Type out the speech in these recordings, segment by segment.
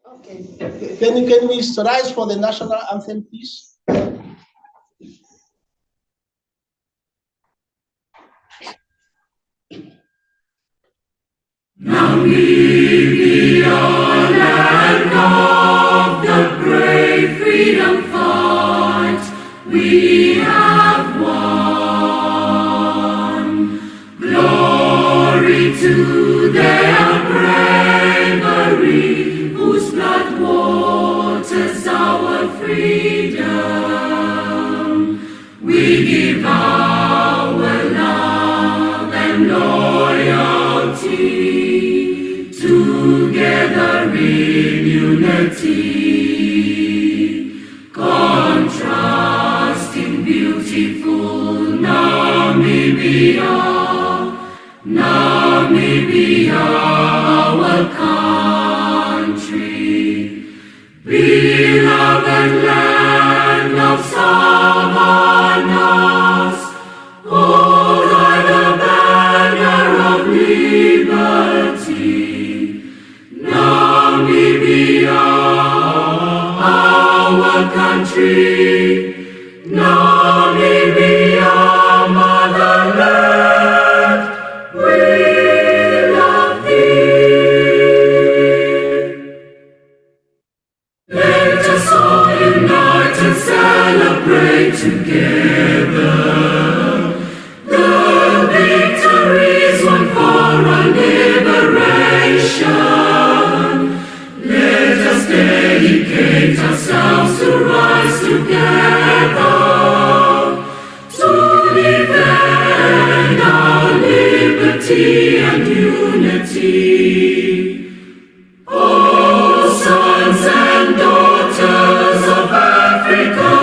Okay. Can we rise for the national anthem, please? Namibia, land of the brave freedom fight, we have won. Glory to their bravery, whose blood waters our freedom. We give our love and loyalty, together in unity, contrasting beautiful Namibia, Namibia, our country, beloved land of savannas, hold high the banner of liberty. Namibia, our country, Namibia, motherland, we love thee. Let us all unite and celebrate together the victories won for our liberation. Let us dedicate ourselves to rise together to defend our liberty and unity. Oh, sons and daughters of Africa,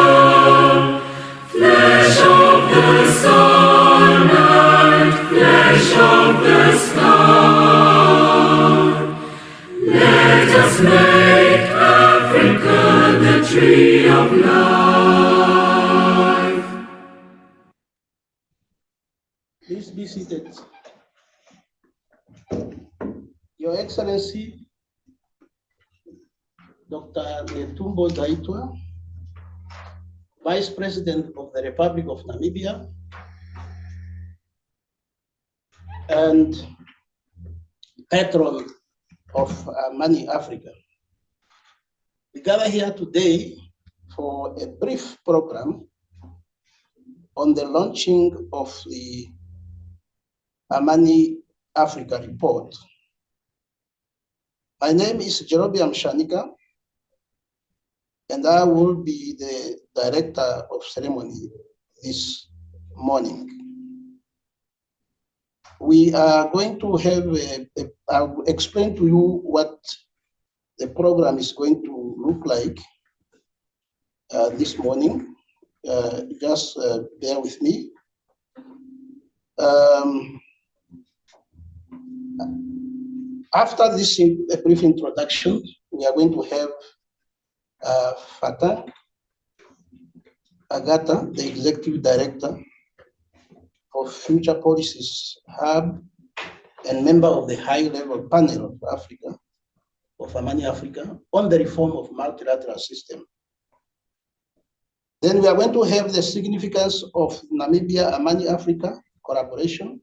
flesh of the sun and flesh of the sky, let us make Africa the tree of life. Please be seated. Your Excellency, Dr. Netumbo Nandi-Ndaitwah, Vice President of the Republic of Namibia, and patron of Amani Africa. We gather here today for a brief program on the launching of the Amani Africa report. My name is Jerobiam Shanika, and I will be the director of ceremony this morning. We are going to have I'll explain to you what the program is going to look like this morning. Just bear with me. After this brief introduction, we are going to have Fatah Agata, the Executive Director of Future Policies Hub and member of the high-level panel of Africa, of Amani Africa, on the reform of multilateral system. Then we are going to have the significance of Namibia-Amani Africa collaboration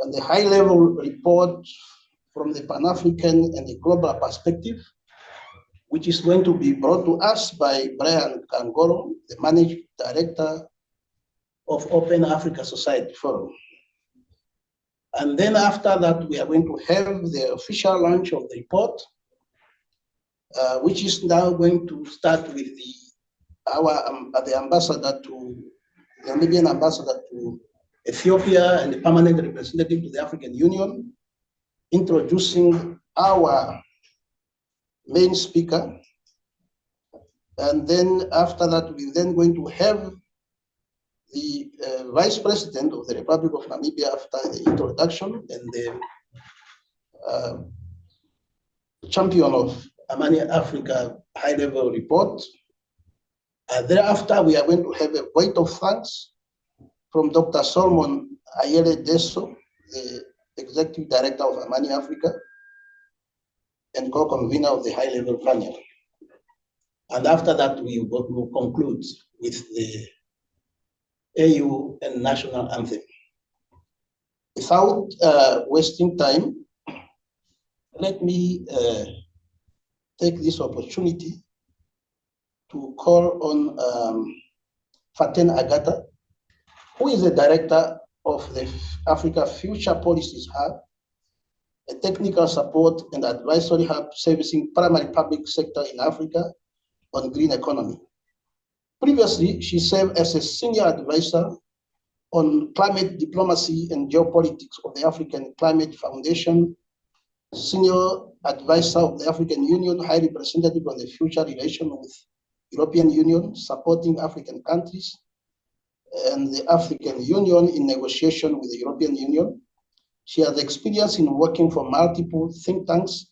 on the high-level report from the Pan-African and the global perspective, which is going to be brought to us by Brian Kangoro, the Managing Director of Open Africa Society Forum. And then after that, we are going to have the official launch of the report, which is now going to start with the ambassador to, the Namibian ambassador to Ethiopia and the permanent representative to the African Union, introducing our main speaker. And then after that, we're then going to have the Vice President of the Republic of Namibia after the introduction, and the champion of Amani Africa high-level report. Thereafter, we are going to have a vote of thanks from Dr. Solomon Ayele Deso, the Executive Director of Amani Africa. and co-convener of the high-level panel. And after that, we will conclude with the AU and national anthem. Without wasting time, let me take this opportunity to call on Faten Agata, who is the director of the Africa Future Policies Hub, a technical support and advisory hub servicing primary public sector in Africa on green economy. Previously, she served as a senior advisor on climate diplomacy and geopolitics of the African Climate Foundation, senior advisor of the African Union, high representative on the future relation with European Union, supporting African countries, and the African Union in negotiation with the European Union. She has experience in working for multiple think tanks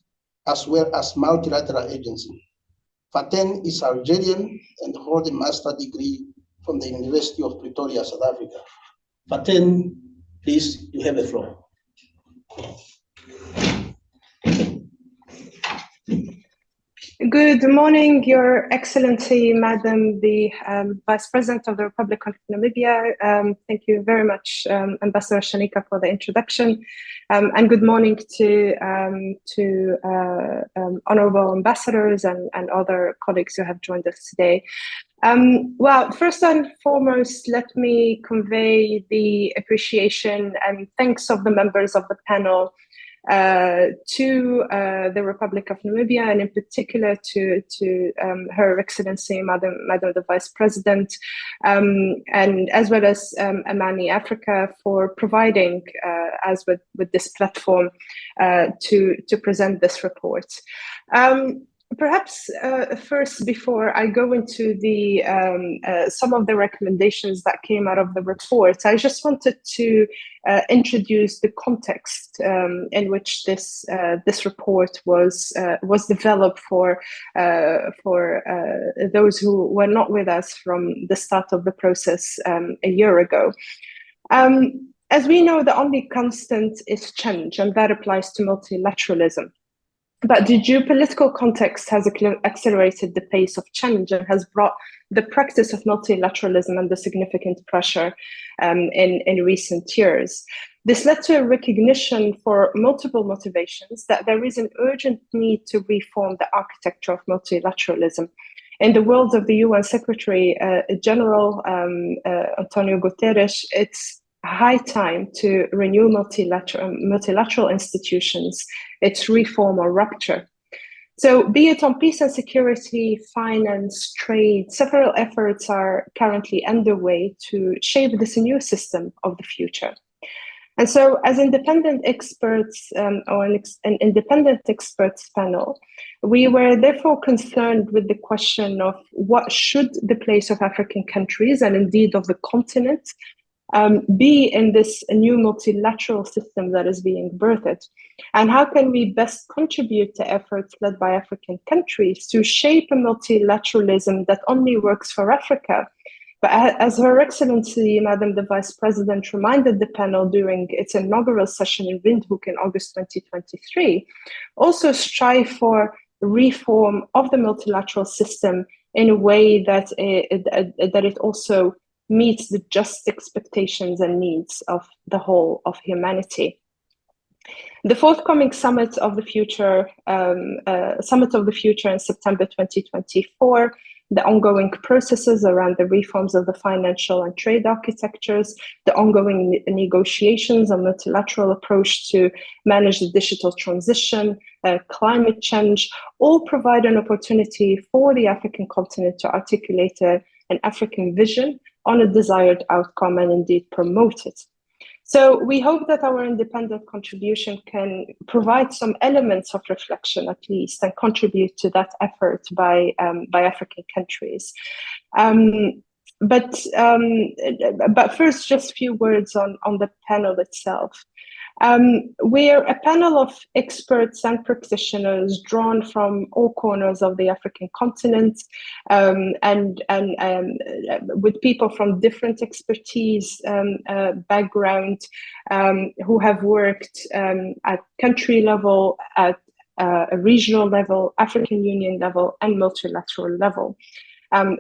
as well as multilateral agencies. Faten is Algerian and holds a master's degree from the University of Pretoria, South Africa. Faten, please, you have the floor. Good morning, Your Excellency, Madam the Vice President of the Republic of Namibia. Thank you very much, Ambassador Shanika, for the introduction. And good morning to honorable ambassadors and other colleagues who have joined us today. Well, first and foremost, let me convey the appreciation and thanks of the members of the panel to the Republic of Namibia, and in particular to Her Excellency, Madam the Vice President, and as well as Amani Africa for providing us with this platform to present this report. Perhaps first, before I go into the some of the recommendations that came out of the report, I just wanted to introduce the context in which this report was developed for those who were not with us from the start of the process a year ago. As we know, the only constant is change, and that applies to multilateralism. But the geopolitical context has accelerated the pace of change and has brought the practice of multilateralism under significant pressure in recent years. This led to a recognition for multiple motivations that there is an urgent need to reform the architecture of multilateralism. In the words of the UN Secretary General Antonio Guterres, it's high time to renew multilateral institutions, its reform or rupture. So be it on peace and security, finance, trade, several efforts are currently underway to shape this new system of the future. And so as independent experts or an independent experts panel, we were therefore concerned with the question of what should the place of African countries and indeed of the continent be in this new multilateral system that is being birthed? And how can we best contribute to efforts led by African countries to shape a multilateralism that only works for Africa, but as Her Excellency, Madam the Vice President, reminded the panel during its inaugural session in Windhoek in August 2023, also strive for reform of the multilateral system in a way that it also meets the just expectations and needs of the whole of humanity. The forthcoming Summit of the Future in September 2024, the ongoing processes around the reforms of the financial and trade architectures, the ongoing negotiations on multilateral approach to manage the digital transition, climate change, all provide an opportunity for the African continent to articulate an African vision on a desired outcome and indeed promote it. So we hope that our independent contribution can provide some elements of reflection at least and contribute to that effort by African countries. But first, just a few words on the panel itself. We're a panel of experts and practitioners drawn from all corners of the African continent, and with people from different expertise background, who have worked at country level, at a regional level, African Union level, and multilateral level.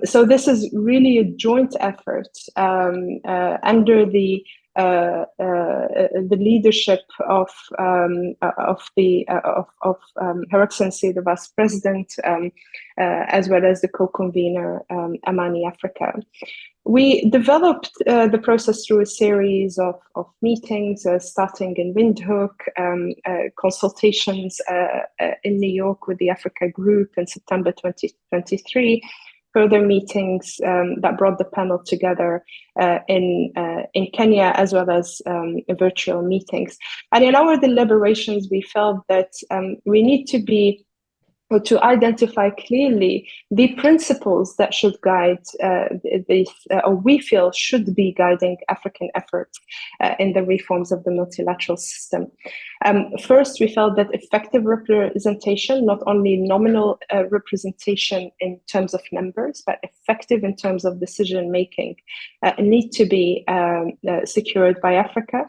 So this is really a joint effort under the leadership of Her Excellency the Vice President, as well as the co-convener Amani Africa. We developed the process through a series of meetings, starting in Windhoek, consultations in New York with the Africa Group in September 2023, further meetings that brought the panel together in Kenya, as well as virtual meetings. And in our deliberations, we felt that we need to identify clearly the principles that should guide or we feel should be guiding African efforts in the reforms of the multilateral system. First, we felt that effective representation, not only nominal representation in terms of numbers, but effective in terms of decision making, need to be secured by Africa.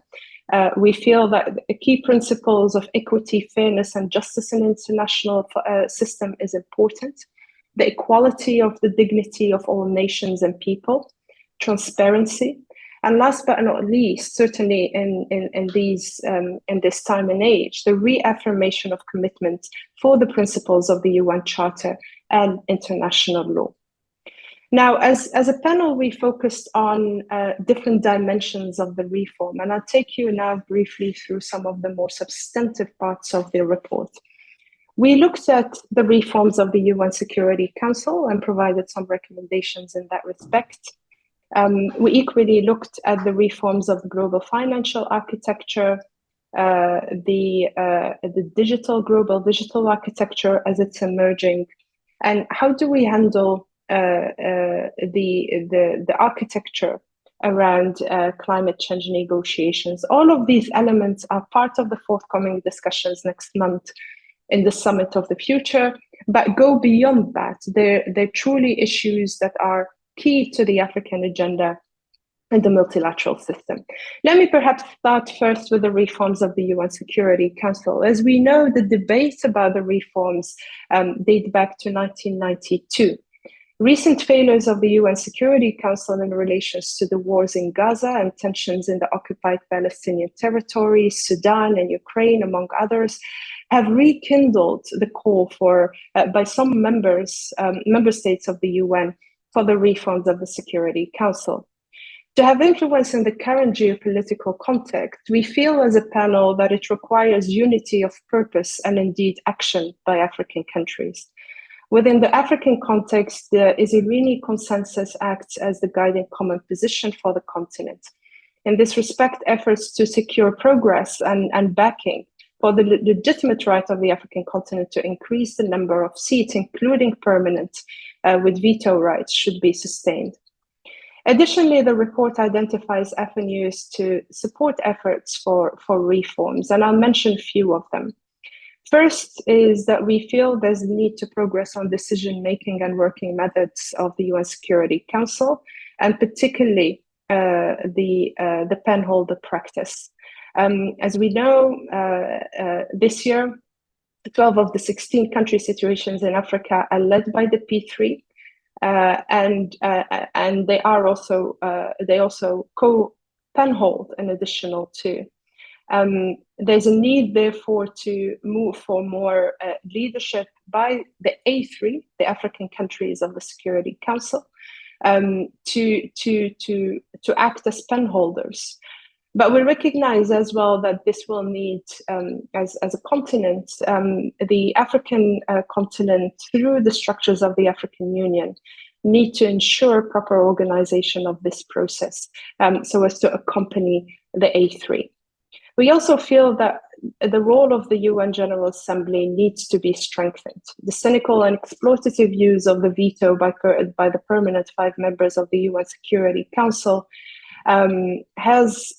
We feel that the key principles of equity, fairness, and justice in the international system is important. The equality of the dignity of all nations and people, transparency, and last but not least, certainly in this time and age, the reaffirmation of commitment for the principles of the UN Charter and international law. Now, as a panel, we focused on different dimensions of the reform, and I'll take you now briefly through some of the more substantive parts of the report. We looked at the reforms of the UN Security Council and provided some recommendations in that respect. We equally looked at the reforms of the global financial architecture, the global digital architecture as it's emerging, and how do we handle the architecture around climate change negotiations. All of these elements are part of the forthcoming discussions next month in the Summit of the Future, but go beyond that. They're truly issues that are key to the African agenda and the multilateral system. Let me perhaps start first with the reforms of the UN Security Council. As we know, the debate about the reforms date back to 1992. Recent failures of the UN Security Council in relation to the wars in Gaza and tensions in the occupied Palestinian territories, Sudan and Ukraine, among others, have rekindled the call for by some member states of the UN for the reforms of the Security Council. To have influence in the current geopolitical context, we feel as a panel that it requires unity of purpose and indeed action by African countries. Within the African context, the Irene Consensus acts as the guiding common position for the continent. In this respect, efforts to secure progress and backing for the legitimate right of the African continent to increase the number of seats, including permanent, with veto rights, should be sustained. Additionally, the report identifies avenues to support efforts for reforms, and I'll mention a few of them. First is that we feel there's a need to progress on decision-making and working methods of the UN Security Council, and particularly the penholder practice. As we know, this year, 12 of the 16 country situations in Africa are led by the P3, and they also co-penhold an additional 2. There's a need, therefore, to move for more leadership by the A3, the African countries of the Security Council, to act as penholders. But we recognize as well that this will need, as a continent, the African continent, through the structures of the African Union, need to ensure proper organization of this process so as to accompany the A3. We also feel that the role of the UN General Assembly needs to be strengthened. The cynical and exploitative use of the veto by the permanent 5 members of the UN Security Council has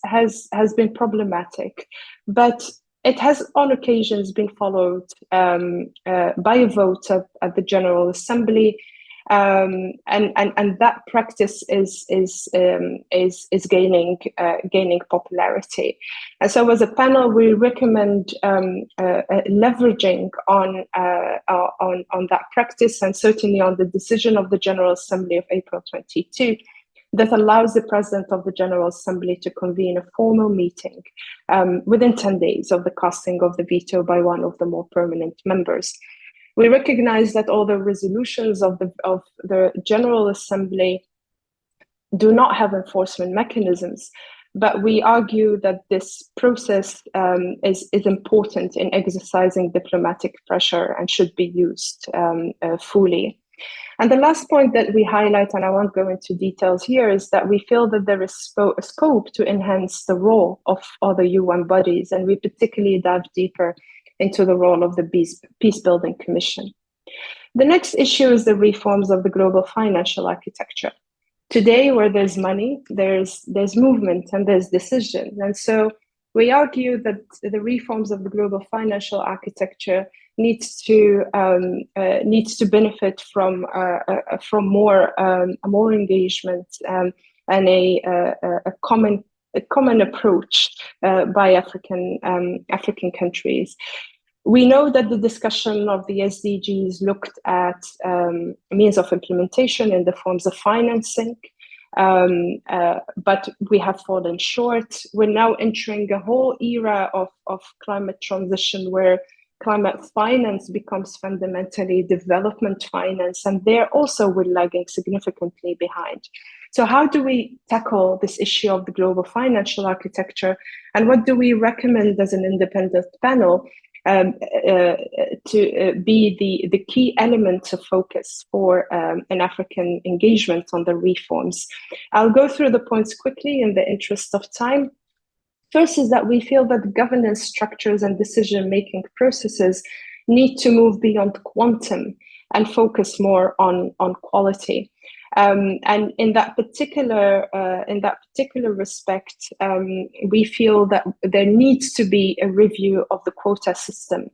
been problematic, but it has on occasions been followed by a vote at the General Assembly, And that practice is gaining popularity. And so, as a panel, we recommend leveraging on that practice, and certainly on the decision of the General Assembly of April 22, that allows the President of the General Assembly to convene a formal meeting within 10 days of the casting of the veto by one of the more permanent members. We recognize that all the resolutions of the General Assembly do not have enforcement mechanisms, but we argue that this process is important in exercising diplomatic pressure and should be used fully. And the last point that we highlight, and I won't go into details here, is that we feel that there is scope to enhance the role of other UN bodies, and we particularly dive deeper into the role of the Peace-Building Commission. The next issue is the reforms of the global financial architecture. Today, where there's money, there's movement and there's decision. And so we argue that the reforms of the global financial architecture needs to benefit from more engagement and a common approach by African countries. We know that the discussion of the SDGs looked at means of implementation in the forms of financing, but we have fallen short. We're now entering a whole era of climate transition where climate finance becomes fundamentally development finance, and there also we're lagging significantly behind. So how do we tackle this issue of the global financial architecture, and what do we recommend as an independent panel to be the key element of focus for an African engagement on the reforms? I'll go through the points quickly in the interest of time. First is that we feel that governance structures and decision-making processes need to move beyond quantum and focus more on quality. And in that particular respect, we feel that there needs to be a review of the quota system,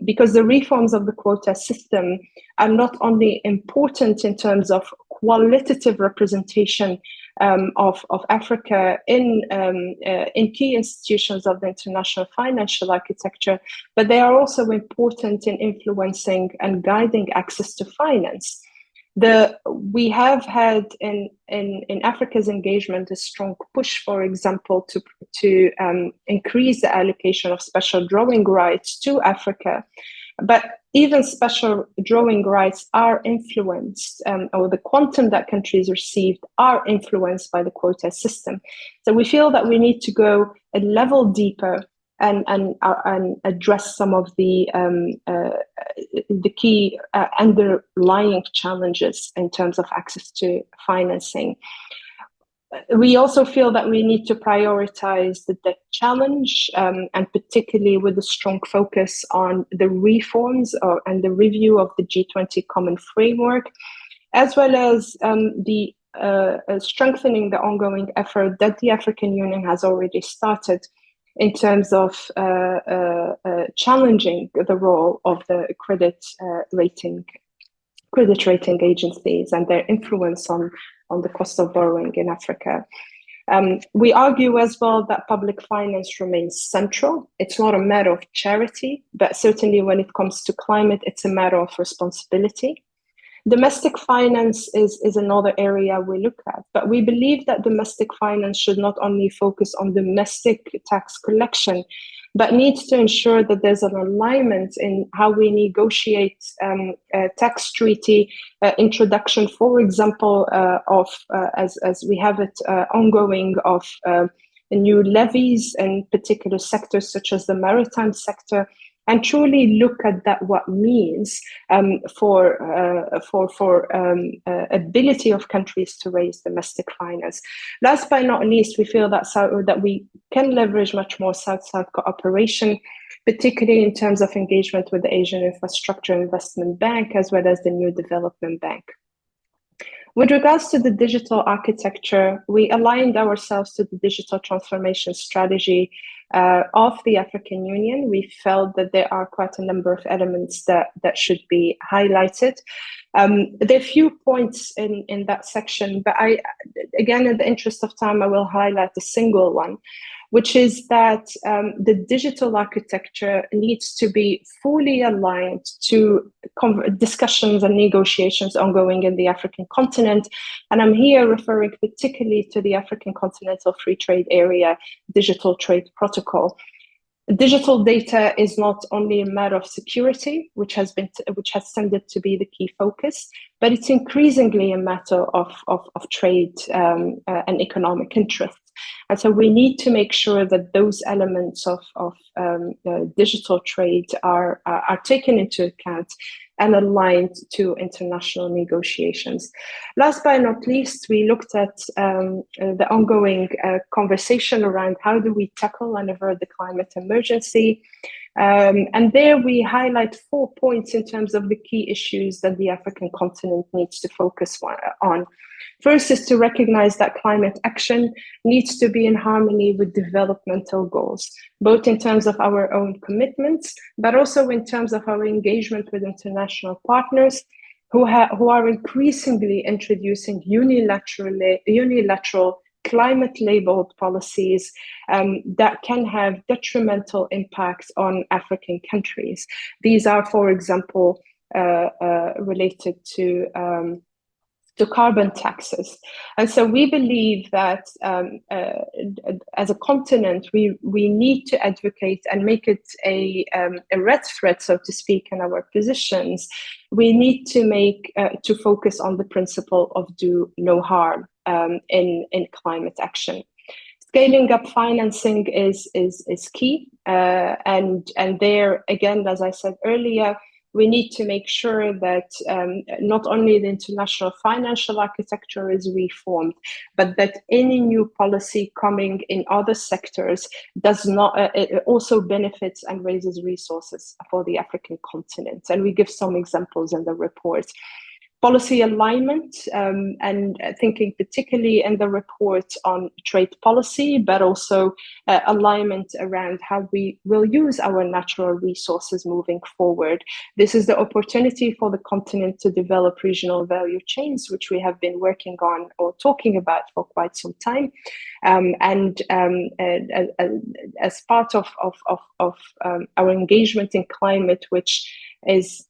because the reforms of the quota system are not only important in terms of qualitative representation of Africa in key institutions of the international financial architecture, but they are also important in influencing and guiding access to finance. We have had in Africa's engagement a strong push, for example, to increase the allocation of special drawing rights to Africa. But even special drawing rights are influenced, or the quantum that countries received are influenced by the quota system. So we feel that we need to go a level deeper and address some of the key underlying challenges in terms of access to financing. We also feel that we need to prioritize the debt challenge, and particularly with a strong focus on the reforms and the review of the G20 Common Framework, as well as strengthening the ongoing effort that the African Union has already started in terms of challenging the role of the credit rating agencies and their influence on the cost of borrowing in Africa. We argue as well that public finance remains central. It's not a matter of charity, but certainly when it comes to climate, it's a matter of responsibility. Domestic finance is another area we look at, but we believe that domestic finance should not only focus on domestic tax collection, but needs to ensure that there's an alignment in how we negotiate tax treaty introduction, for example, as we have it ongoing, of new levies in particular sectors such as the maritime sector, and truly look at that what means for ability of countries to raise domestic finance. Last but not least, we feel that we can leverage much more South-South cooperation, particularly in terms of engagement with the Asian Infrastructure Investment Bank as well as the New Development Bank. With regards to the digital architecture, we aligned ourselves to the digital transformation strategy of the African Union. We felt that there are quite a number of elements that should be highlighted. There are few points in that section, but again, in the interest of time, I will highlight a single one, which is that the digital architecture needs to be fully aligned to discussions and negotiations ongoing in the African continent. And I'm here referring particularly to the African Continental Free Trade Area Digital Trade Protocol. Digital data is not only a matter of security, which has tended to be the key focus, but it's increasingly a matter of trade and economic interest. And so we need to make sure that those elements of digital trade are taken into account and aligned to international negotiations. Last but not least, we looked at the ongoing conversation around how do we tackle and avert the climate emergency. And there we highlight 4 points in terms of the key issues that the African continent needs to focus on. First is to recognize that climate action needs to be in harmony with developmental goals, both in terms of our own commitments, but also in terms of our engagement with international partners who are increasingly introducing unilateral climate-labeled policies that can have detrimental impacts on African countries. These are, for example, related to carbon taxes. And so we believe that as a continent, we need to advocate and make it a red thread, so to speak, in our positions. We need to focus on the principle of do no harm in climate action. Scaling up financing is key. And there, again, as I said earlier, we need to make sure that not only the international financial architecture is reformed, but that any new policy coming in other sectors does not, it also benefits and raises resources for the African continent. And we give some examples in the report. Policy alignment, and thinking particularly in the report on trade policy, but also alignment around how we will use our natural resources moving forward. This is the opportunity for the continent to develop regional value chains, which we have been working on or talking about for quite some time. As part of our engagement in climate, which is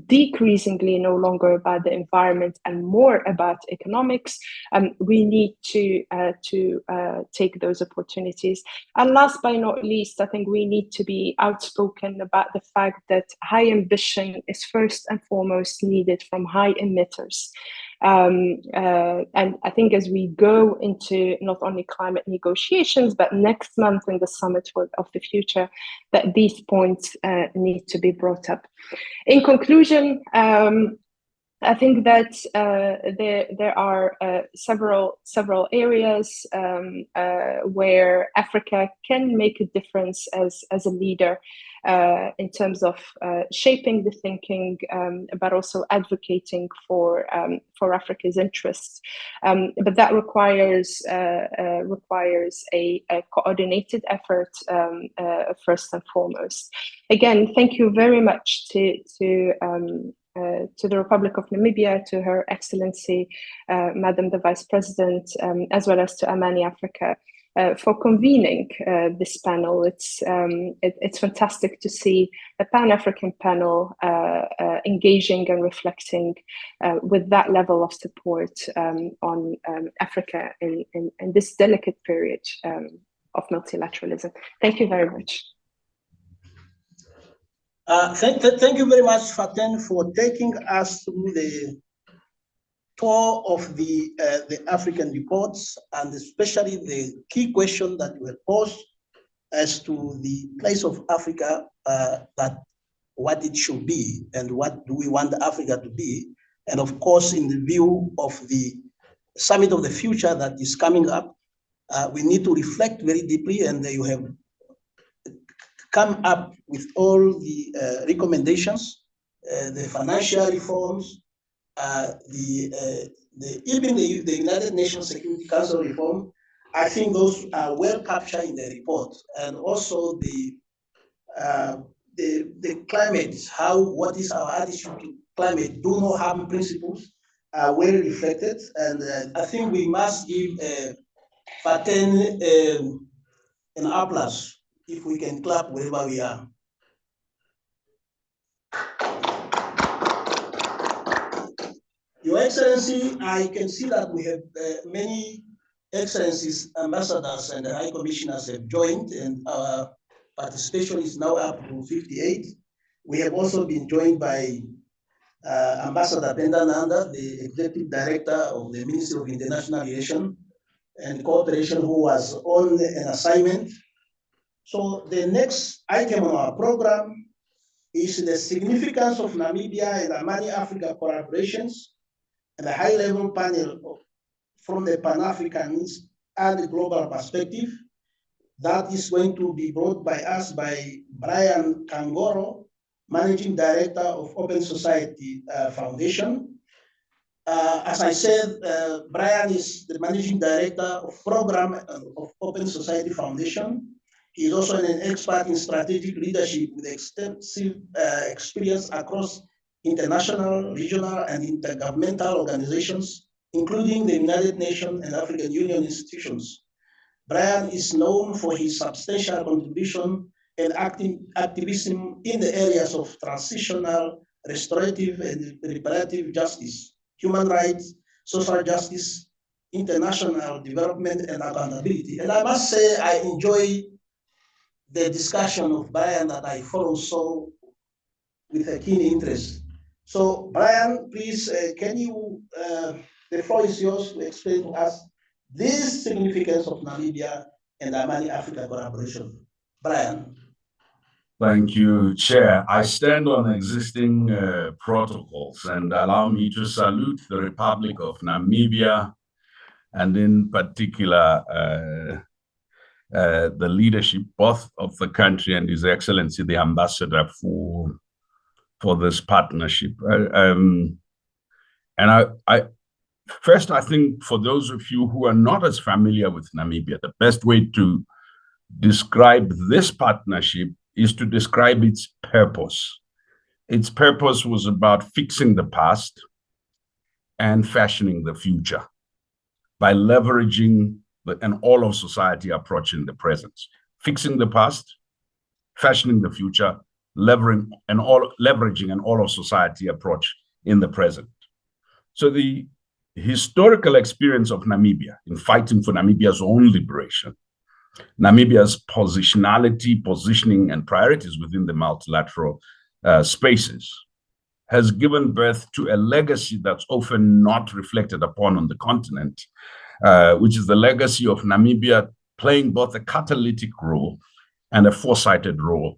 decreasingly no longer about the environment and more about economics, we need to take those opportunities. And last but not least, I think we need to be outspoken about the fact that high ambition is first and foremost needed from high emitters. And I think as we go into not only climate negotiations, but next month in the Summit of the Future, that these points need to be brought up. In conclusion, I think that there are several areas where Africa can make a difference as a leader in terms of shaping the thinking, but also advocating for Africa's interests. But that requires a coordinated effort first and foremost. Again, thank you very much to the Republic of Namibia, to Her Excellency, Madam the Vice President, as well as to Amani Africa for convening this panel. It's fantastic to see a Pan-African panel engaging and reflecting with that level of support on Africa in this delicate period of multilateralism. Thank you very much. Thank you very much, Faten, for taking us through the tour of the African reports, and especially the key question that were posed as to the place of Africa, that what it should be and what do we want Africa to be. And of course, in the view of the Summit of the Future that is coming up, we need to reflect very deeply, and you have come up with all the recommendations, the financial reforms, even the United Nations Security Council reform. I think those are well captured in the report, and also the climate. What is our attitude climate do no harm principles are well reflected, and I think we must give Faten an applause if we can clap wherever we are. Your Excellency, I can see that we have many excellencies, ambassadors, and high commissioners have joined, and our participation is now up to 58. We have also been joined by Ambassador Penda Nanda, the Executive Director of the Ministry of International Relations and Cooperation, who was on an assignment. So the next item on our program is the significance of Namibia and Amani Africa collaborations, and a high-level panel from the Pan-Africanist and the global perspective. That is going to be brought by us by Brian Kangoro, Managing Director of Open Society Foundation. As I said, Brian is the Managing Director of Program of Open Society Foundation. He is also an expert in strategic leadership with extensive experience across international, regional, and intergovernmental organizations, including the United Nations and African Union institutions. Brian is known for his substantial contribution and activism in the areas of transitional, restorative, and reparative justice, human rights, social justice, international development, and accountability. And I must say, I enjoy the discussion of Brian that I follow so with a keen interest. So, Brian, please, can you, the floor is yours to explain to us this significance of Namibia and Amani Africa collaboration. Brian. Thank you, Chair. I stand on existing protocols and allow me to salute the Republic of Namibia, and in particular, the leadership, both of the country and His Excellency, the Ambassador, for this partnership. And first, I think for those of you who are not as familiar with Namibia, the best way to describe this partnership is to describe its purpose. Its purpose was about fixing the past and fashioning the future by leveraging an all-of-society approach in the present. Fixing the past, fashioning the future, leveraging an all-of-society approach in the present. So the historical experience of Namibia in fighting for Namibia's own liberation, Namibia's positionality, positioning, and priorities within the multilateral spaces has given birth to a legacy that's often not reflected upon on the continent, which is the legacy of Namibia playing both a catalytic role and a foresighted role,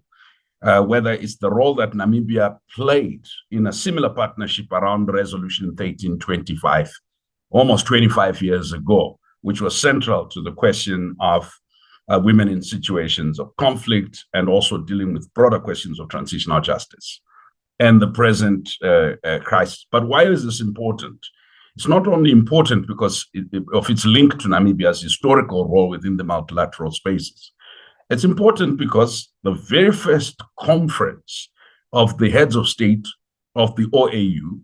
whether it's the role that Namibia played in a similar partnership around Resolution 1325, almost 25 years ago, which was central to the question of women in situations of conflict and also dealing with broader questions of transitional justice and the present crisis. But why is this important? It's not only important because of its link to Namibia's historical role within the multilateral spaces. It's important because the very first conference of the heads of state of the OAU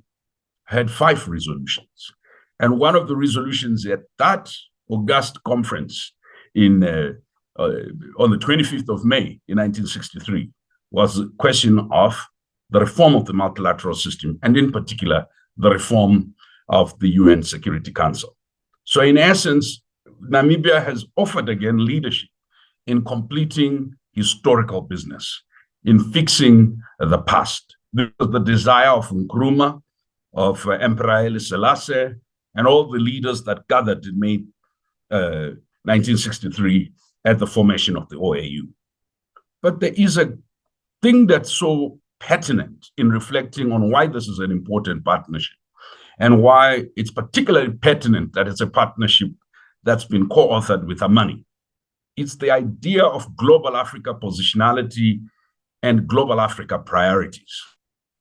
had 5 resolutions. And one of the resolutions at that August conference on the 25th of May in 1963 was the question of the reform of the multilateral system, and in particular, the reform of the UN Security Council. So in essence, Namibia has offered again leadership in completing historical business, in fixing the past. This was the desire of Nkrumah, of Emperor Haile Selassie, and all the leaders that gathered in May 1963 at the formation of the OAU. But there is a thing that's so pertinent in reflecting on why this is an important partnership and why it's particularly pertinent that it's a partnership that's been co-authored with Amani. It's the idea of global Africa positionality and global Africa priorities.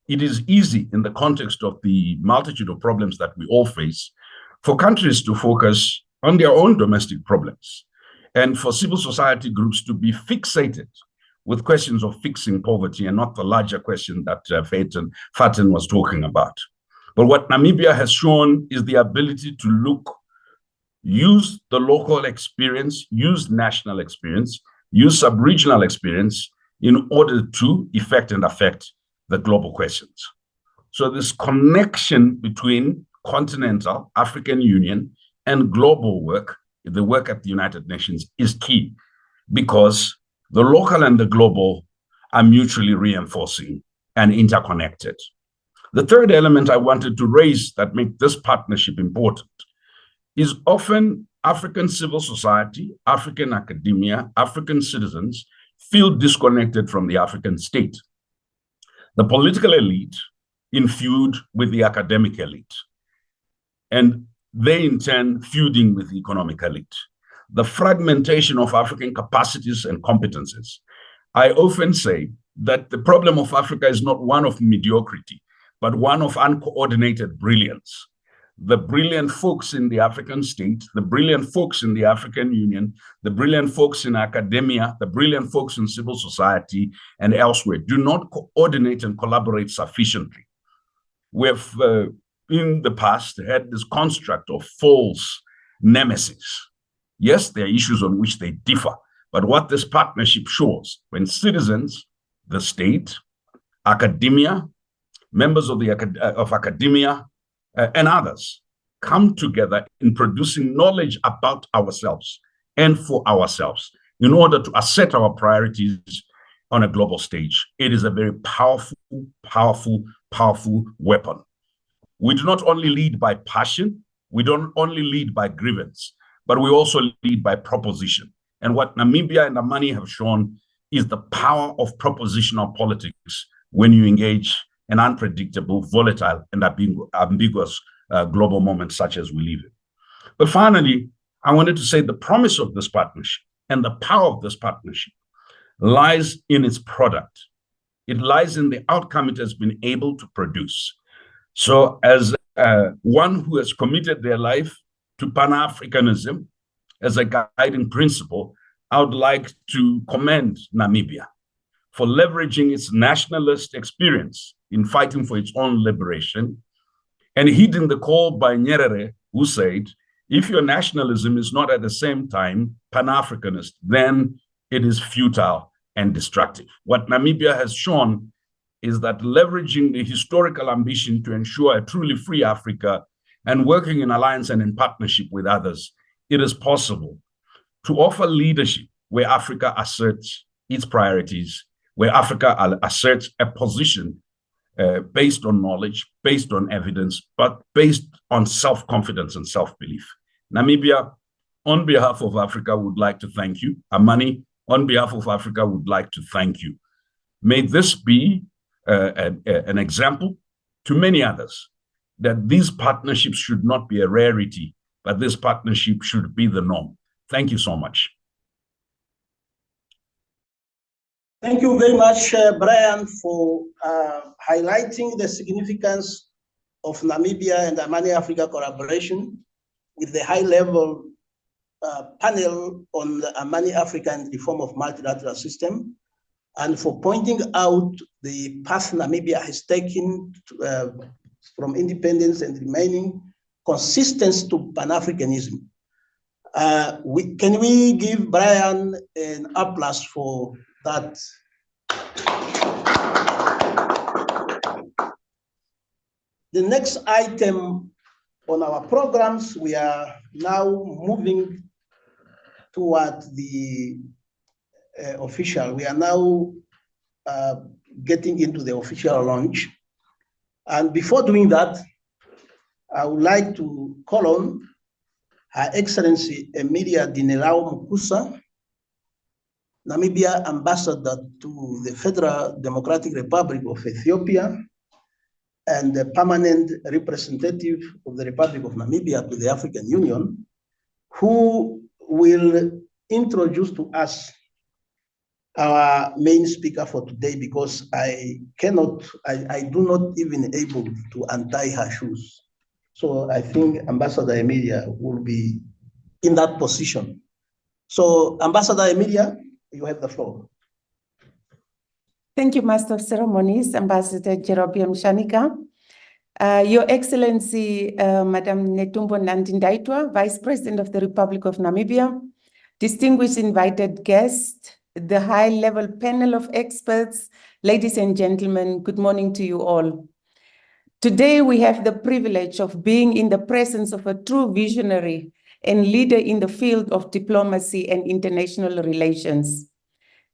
It is easy in the context of the multitude of problems that we all face for countries to focus on their own domestic problems and for civil society groups to be fixated with questions of fixing poverty and not the larger question that Faten was talking about. But what Namibia has shown is the ability to use the local experience, use national experience, use sub-regional experience in order to effect and affect the global questions. So this connection between continental African Union and global work, the work at the United Nations, is key, because the local and the global are mutually reinforcing and interconnected. The third element I wanted to raise that makes this partnership important is often African civil society, African academia, African citizens feel disconnected from the African state. The political elite feud with the academic elite, and they in turn feuding with the economic elite. The fragmentation of African capacities and competences. I often say that the problem of Africa is not one of mediocrity, but one of uncoordinated brilliance. The brilliant folks in the African state, the brilliant folks in the African Union, the brilliant folks in academia, the brilliant folks in civil society and elsewhere do not coordinate and collaborate sufficiently. We have, in the past, had this construct of false nemesis. Yes, there are issues on which they differ, but what this partnership shows, when citizens, the state, academia, members of academia, and others come together in producing knowledge about ourselves and for ourselves in order to assert our priorities on a global stage, it is a very powerful, powerful, powerful weapon. We do not only lead by passion, we don't only lead by grievance, but we also lead by proposition. And what Namibia and Amani have shown is the power of propositional politics when you engage an unpredictable, volatile, and ambiguous global moment such as we live in. But finally, I wanted to say the promise of this partnership and the power of this partnership lies in its product. It lies in the outcome it has been able to produce. So as one who has committed their life to Pan-Africanism as a guiding principle, I would like to commend Namibia for leveraging its nationalist experience in fighting for its own liberation and heeding the call by Nyerere, who said, if your nationalism is not at the same time Pan-Africanist, then it is futile and destructive. What Namibia has shown is that leveraging the historical ambition to ensure a truly free Africa and working in alliance and in partnership with others, it is possible to offer leadership where Africa asserts its priorities, where Africa asserts a position based on knowledge, based on evidence, but based on self-confidence and self-belief. Namibia, on behalf of Africa, would like to thank you. Amani, on behalf of Africa, would like to thank you. May this be an example to many others that these partnerships should not be a rarity, but this partnership should be the norm. Thank you so much. Thank you very much, Brian, for highlighting the significance of Namibia and Amani Africa collaboration with the high-level panel on the Amani Africa and reform of multilateral system, and for pointing out the path Namibia has taken from independence and remaining consistent to Pan-Africanism. Can we give Brian an applause for that? The next item on our programs, we are now moving toward the official. We are now getting into the official launch. And before doing that, I would like to call on Her Excellency Emilia Dinelao Mukusa, Namibia Ambassador to the Federal Democratic Republic of Ethiopia and the permanent representative of the Republic of Namibia to the African Union, who will introduce to us our main speaker for today, because I do not even able to untie her shoes. So I think Ambassador Emilia will be in that position. So Ambassador Emilia, you have the floor. Thank you, Master of Ceremonies, Ambassador Jerobium Shanika. Your Excellency, Madam Netumbo Nandi-Ndaitwah, Vice President of the Republic of Namibia, distinguished invited guests, the high-level panel of experts, ladies and gentlemen, good morning to you all. Today, we have the privilege of being in the presence of a true visionary and leader in the field of diplomacy and international relations.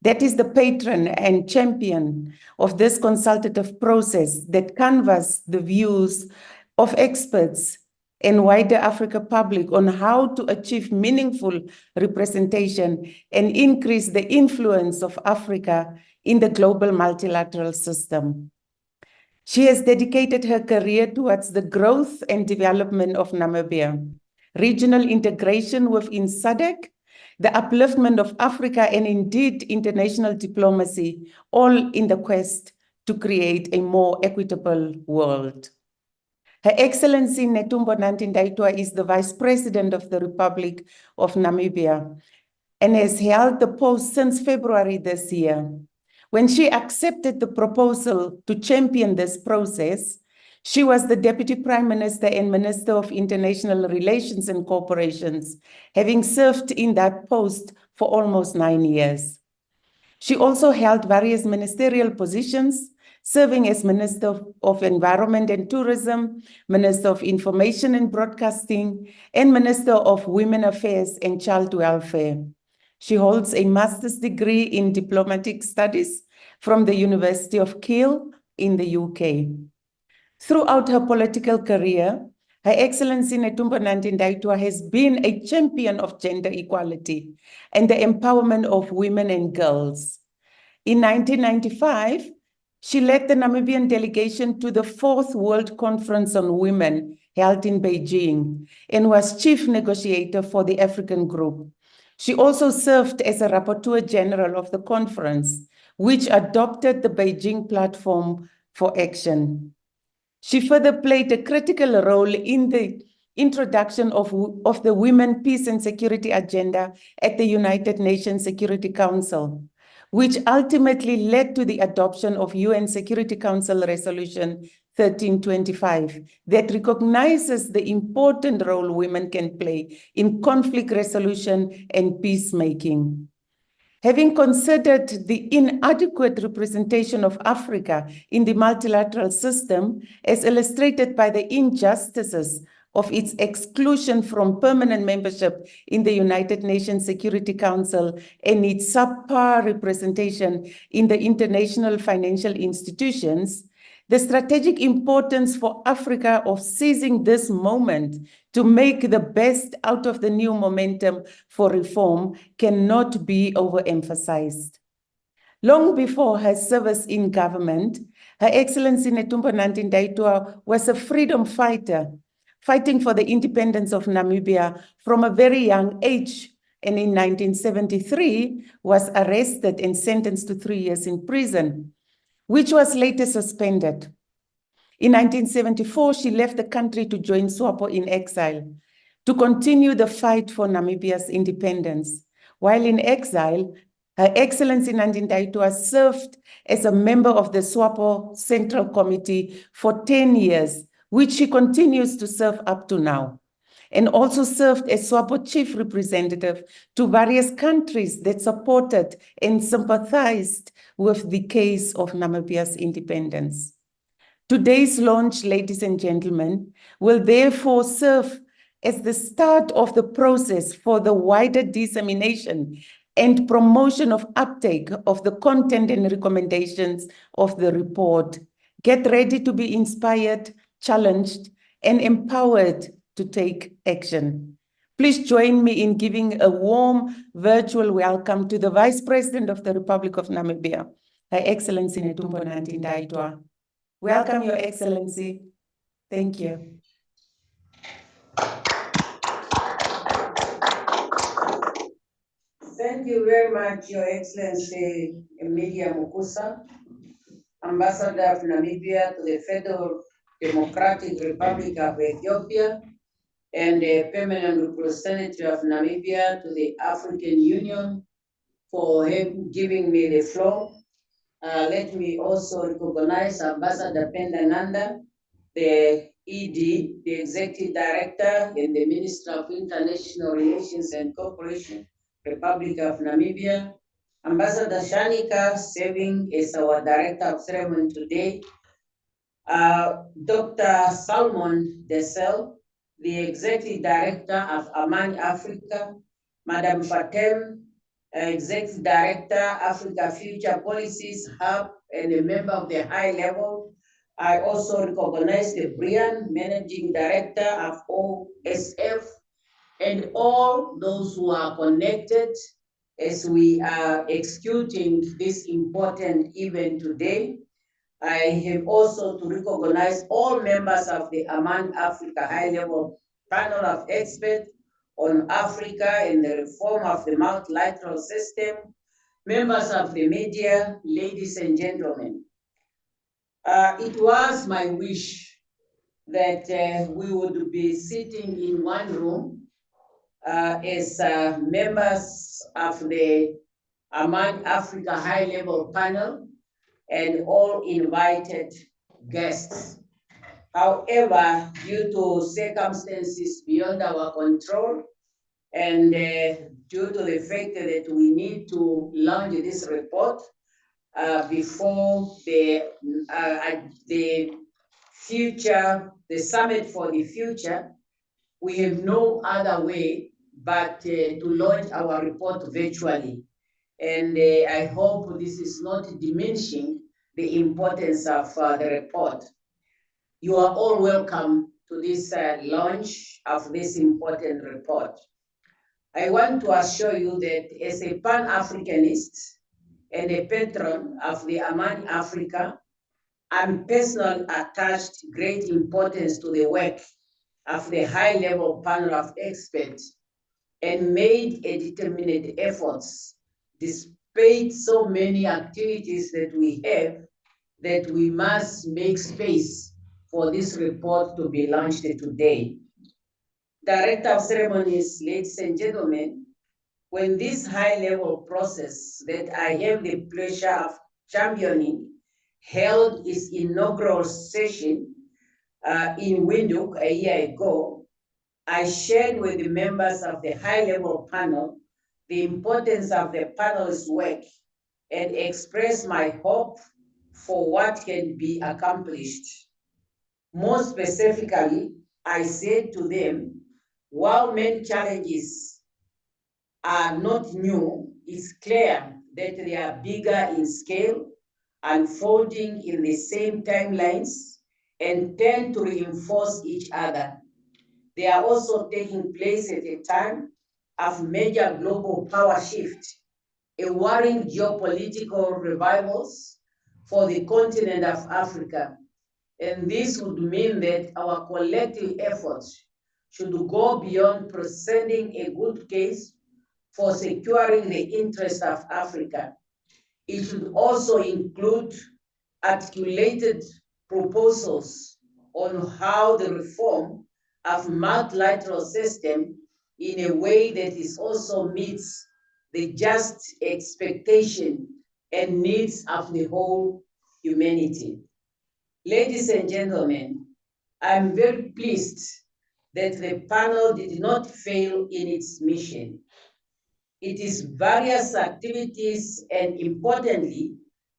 That is the patron and champion of this consultative process that canvass the views of experts and wider Africa public on how to achieve meaningful representation and increase the influence of Africa in the global multilateral system. She has dedicated her career towards the growth and development of Namibia, regional integration within SADC, the upliftment of Africa, and indeed international diplomacy, all in the quest to create a more equitable world. Her Excellency Netumbo Nandi-Ndaitwah is the Vice President of the Republic of Namibia and has held the post since February this year. When she accepted the proposal to champion this process, she was the Deputy Prime Minister and Minister of International Relations and Corporations, having served in that post for almost 9 years. She also held various ministerial positions, serving as Minister of Environment and Tourism, Minister of Information and Broadcasting, and Minister of Women Affairs and Child Welfare. She holds a master's degree in diplomatic studies from the University of Kiel in the UK. Throughout her political career, Her Excellency Netumbo Nandi-Ndaitwah has been a champion of gender equality and the empowerment of women and girls. In 1995, she led the Namibian delegation to the 4th World Conference on Women held in Beijing and was chief negotiator for the African group. She also served as a rapporteur general of the conference, which adopted the Beijing Platform for Action. She further played a critical role in the introduction of the Women, Peace and Security Agenda at the United Nations Security Council, which ultimately led to the adoption of UN Security Council Resolution 1325 that recognizes the important role women can play in conflict resolution and peacemaking. Having considered the inadequate representation of Africa in the multilateral system, as illustrated by the injustices of its exclusion from permanent membership in the United Nations Security Council and its subpar representation in the international financial institutions, the strategic importance for Africa of seizing this moment to make the best out of the new momentum for reform cannot be overemphasized. Long before her service in government, Her Excellency Netumbo Nandi-Ndaitwah was a freedom fighter, fighting for the independence of Namibia from a very young age, and in 1973 was arrested and sentenced to 3 years in prison, which was later suspended. In 1974, she left the country to join SWAPO in exile to continue the fight for Namibia's independence. While in exile, Her Excellency Nandi-Ndaitwah served as a member of the SWAPO Central Committee for 10 years, which she continues to serve up to now, and also served as SWAPO chief representative to various countries that supported and sympathized with the case of Namibia's independence. Today's launch, ladies and gentlemen, will therefore serve as the start of the process for the wider dissemination and promotion of uptake of the content and recommendations of the report. Get ready to be inspired, challenged, and empowered to take action. Please join me in giving a warm virtual welcome to the Vice President of the Republic of Namibia, Her Excellency Netumbo Nandi-Ndaitwah. Welcome, Your Excellency. Thank you. Thank you very much, Your Excellency Emilia Mukusa, Ambassador of Namibia to the Federal Democratic Republic of Ethiopia, and the Permanent Representative of Namibia to the African Union for him giving me the floor. Let me also recognize Ambassador Pendananda, the ED, the Executive Director in the Ministry of International Relations and Cooperation, Republic of Namibia. Ambassador Shanika, serving as our Director of Ceremony today. Dr. Salmon Dessel, the Executive Director of Amani Africa. Madam Fatem, Executive Director, Africa Future Policies Hub, and a member of the high level. I also recognize the Brian, Managing Director of OSF, and all those who are connected as we are executing this important event today. I have also to recognize all members of the Amani Africa high-level panel of experts on Africa and the reform of the multilateral system, members of the media, ladies and gentlemen. It was my wish that we would be sitting in one room as members of the Amani Africa high-level panel and all invited guests. However, due to circumstances beyond our control and due to the fact that we need to launch this report before the summit for the future, we have no other way but to launch our report virtually. And I hope this is not diminishing the importance of the report. You are all welcome to this launch of this important report. I want to assure you that as a Pan-Africanist and a patron of the Amani Africa, I'm personally attached great importance to the work of the high-level panel of experts and made a determined efforts, despite so many activities that we have, that we must make space for this report to be launched today. Director of Ceremonies, ladies and gentlemen, when this high-level process that I have the pleasure of championing held its inaugural session in Windhoek a year ago, I shared with the members of the high-level panel the importance of the panel's work and expressed my hope for what can be accomplished. More specifically, I said to them, while many challenges are not new, it's clear that they are bigger in scale, unfolding in the same timelines, and tend to reinforce each other. They are also taking place at a time of major global power shift, a worrying geopolitical revivals for the continent of Africa. And this would mean that our collective efforts should go beyond presenting a good case for securing the interest of Africa. It should also include articulated proposals on how the reform of multilateral system in a way that is also meets the just expectation and needs of the whole humanity. Ladies and gentlemen, I'm very pleased that the panel did not fail in its mission. It is various activities, and importantly,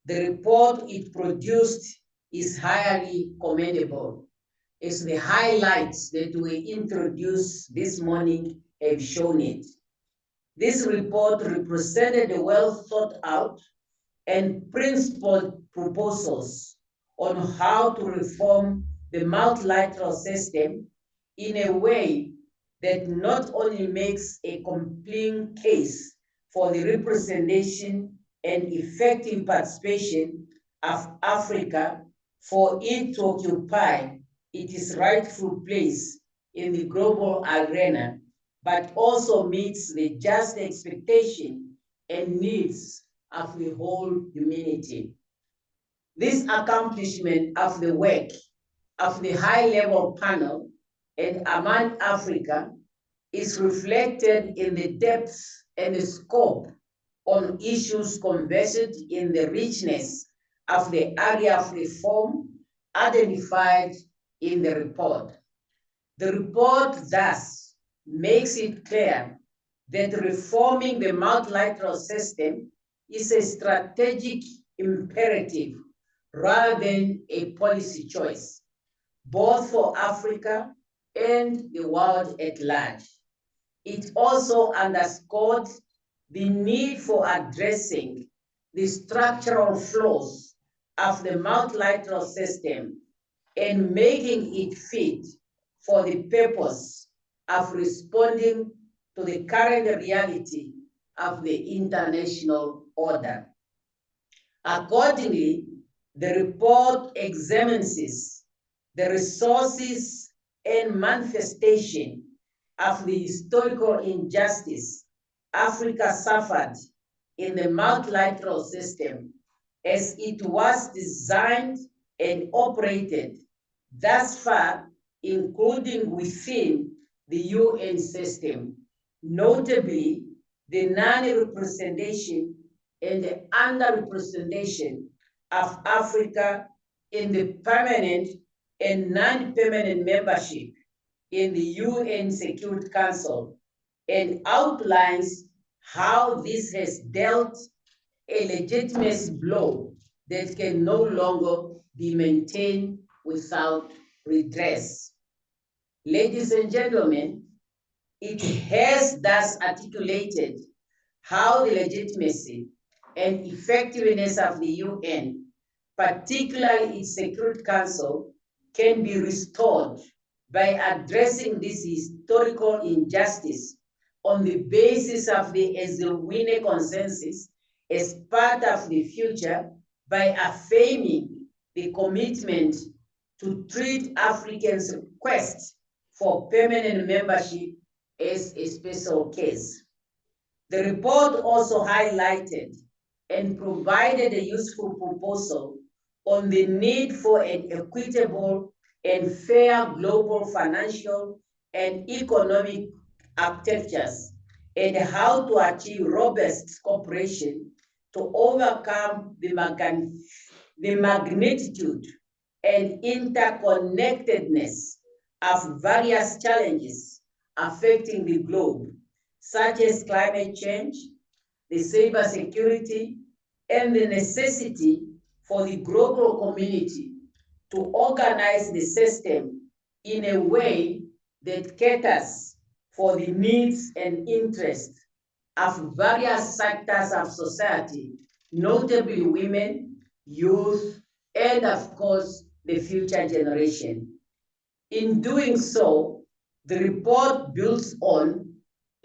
the report it produced is highly commendable. As the highlights that we introduced this morning have shown it. This report represented a well thought out and principled proposals on how to reform the multilateral system in a way that not only makes a compelling case for the representation and effective participation of Africa for it to occupy its rightful place in the global arena, but also meets the just expectation and needs of the whole humanity. This accomplishment of the work of the high-level panel and Amani Africa is reflected in the depth and the scope on issues converged in the richness of the area of reform identified in the report. The report thus makes it clear that reforming the multilateral system is a strategic imperative rather than a policy choice, both for Africa and the world at large. It also underscored the need for addressing the structural flaws of the multilateral system and making it fit for the purpose of responding to the current reality of the international order. Accordingly, the report examines the resources and manifestation of the historical injustice Africa suffered in the multilateral system as it was designed and operated thus far, including within the UN system, notably the non-representation and the under-representation of Africa in the permanent and non-permanent membership in the UN Security Council, and outlines how this has dealt a legitimate blow that can no longer be maintained without redress. Ladies and gentlemen, it has thus articulated how the legitimacy and effectiveness of the UN, particularly its Security Council, can be restored by addressing this historical injustice on the basis of the Ezulwini Consensus as part of the future by affirming the commitment to treat Africans' request for permanent membership as a special case. The report also highlighted and provided a useful proposal on the need for an equitable and fair global financial and economic architectures and how to achieve robust cooperation to overcome the magnitude and interconnectedness of various challenges affecting the globe, such as climate change, the cybersecurity, and the necessity for the global community to organize the system in a way that caters for the needs and interests of various sectors of society, notably women, youth, and of course, the future generation. In doing so, the report builds on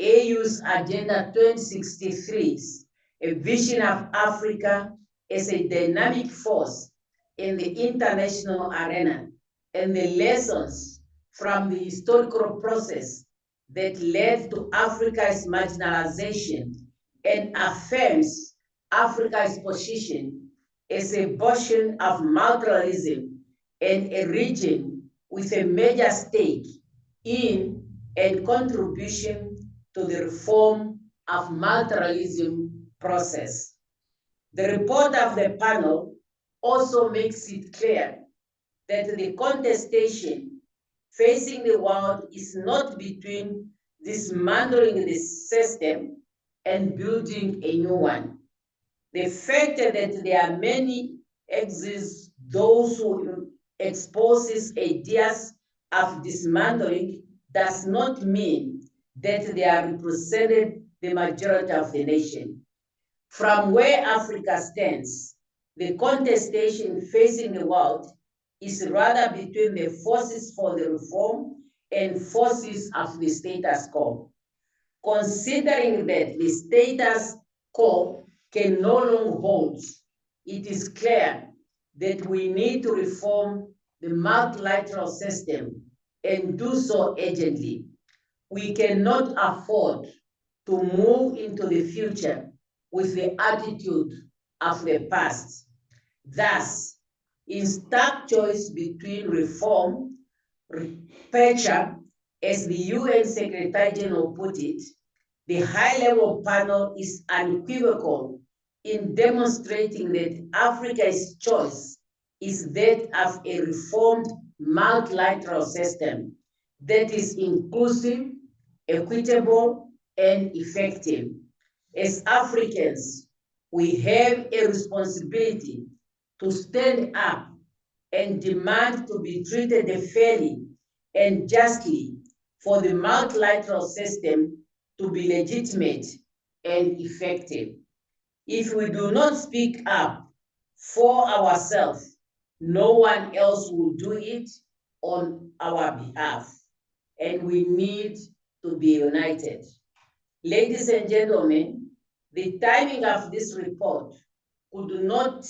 AU's Agenda 2063's a vision of Africa as a dynamic force in the international arena and the lessons from the historical process that led to Africa's marginalization and affirms Africa's position as a bastion of multilateralism and a region with a major stake in and contribution to the reform of multilateralism process. The report of the panel also makes it clear that the contestation facing the world is not between dismantling the system and building a new one. The fact that there are many exist those who exposes ideas of dismantling does not mean that they are represented the majority of the nation. From where Africa stands, the contestation facing the world is rather between the forces for the reform and forces of the status quo. Considering that the status quo can no longer hold, it is clear that we need to reform the multilateral system and do so urgently. We cannot afford to move into the future with the attitude of the past. Thus, in stark choice between reform, repurchase, as the UN Secretary General put it, the high-level panel is unequivocal in demonstrating that Africa's choice is that of a reformed multilateral system that is inclusive, equitable, and effective. As Africans, we have a responsibility to stand up and demand to be treated fairly and justly for the multilateral system to be legitimate and effective. If we do not speak up for ourselves, no one else will do it on our behalf, and we need to be united. Ladies and gentlemen, the timing of this report could not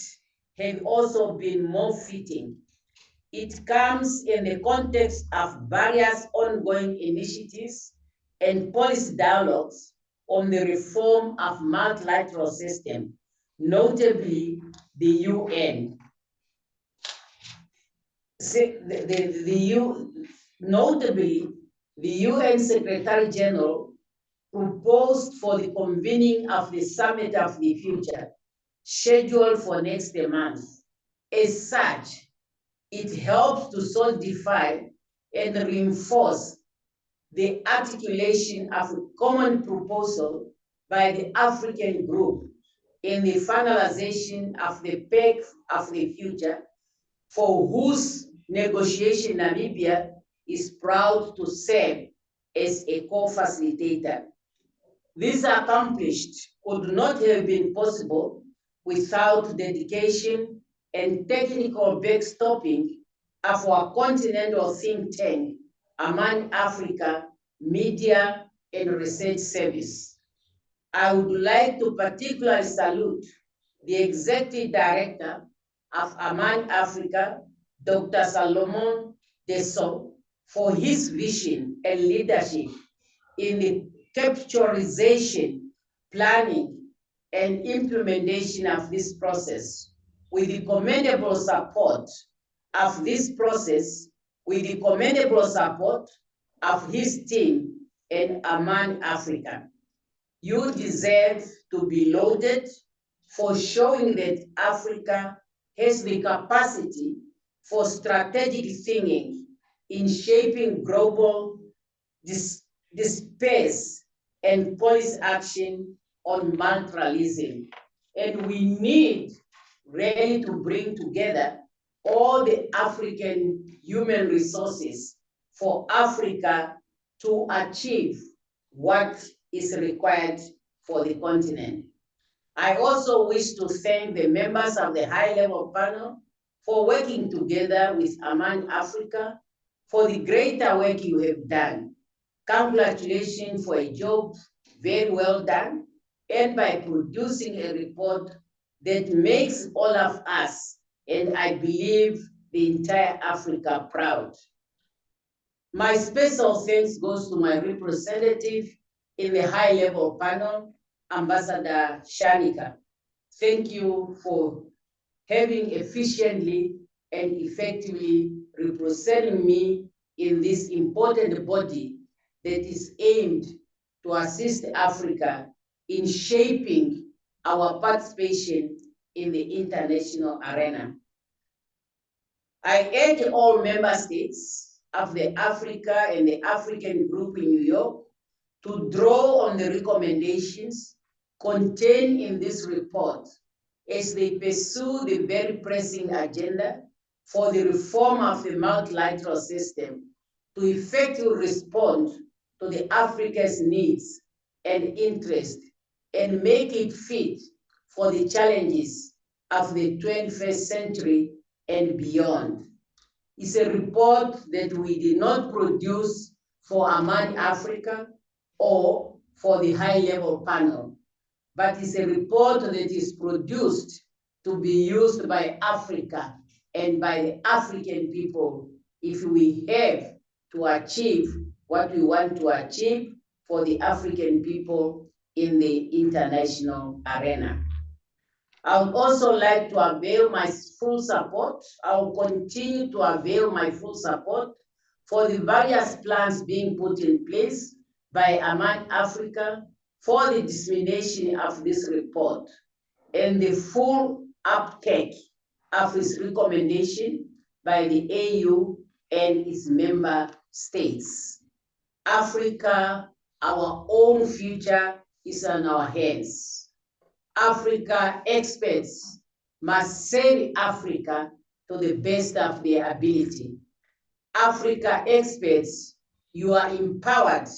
have also been more fitting. It comes in the context of various ongoing initiatives and policy dialogues on the reform of multilateral system, notably the UN. Notably, the UN Secretary General proposed for the convening of the Summit of the Future, scheduled for next month. As such, it helps to solidify and reinforce the articulation of a common proposal by the African group in the finalization of the Pact of the Future, for whose negotiation Namibia is proud to serve as a co-facilitator. This accomplished could not have been possible without dedication and technical backstopping of our continental think tank, Amani Africa Media and Research Service. I would like to particularly salute the Executive Director of Amani Africa, Dr. Salomon Deso, for his vision and leadership in the capturization, planning, and implementation of this process. With the commendable support of this process, with the commendable support of his team in Amani Africa. You deserve to be lauded for showing that Africa has the capacity for strategic thinking in shaping global space and policy action on multilateralism. And we need really to bring together all the African human resources for Africa to achieve what is required for the continent. I also wish to thank the members of the high-level panel for working together with Amani Africa for the greater work you have done. Congratulations for a job very well done, and by producing a report that makes all of us, and I believe the entire Africa, proud. My special thanks goes to my representative in the high-level panel, Ambassador Shanika. Thank you for having efficiently and effectively representing me in this important body that is aimed to assist Africa in shaping our participation in the international arena. I urge all member states of the Africa and the African group in New York to draw on the recommendations contained in this report as they pursue the very pressing agenda for the reform of the multilateral system to effectively respond to the Africa's needs and interests and make it fit for the challenges of the 21st century and beyond. It's a report that we did not produce for Amani Africa or for the high-level panel, but it's a report that is produced to be used by Africa and by the African people if we have to achieve what we want to achieve for the African people in the international arena. I would also like to avail my full support. I will continue to avail my full support for the various plans being put in place by Amani Africa for the dissemination of this report. and the full uptake of its recommendation by the AU and its member states. Africa, our own future is in our hands. Africa experts must serve Africa to the best of their ability. Africa experts, you are empowered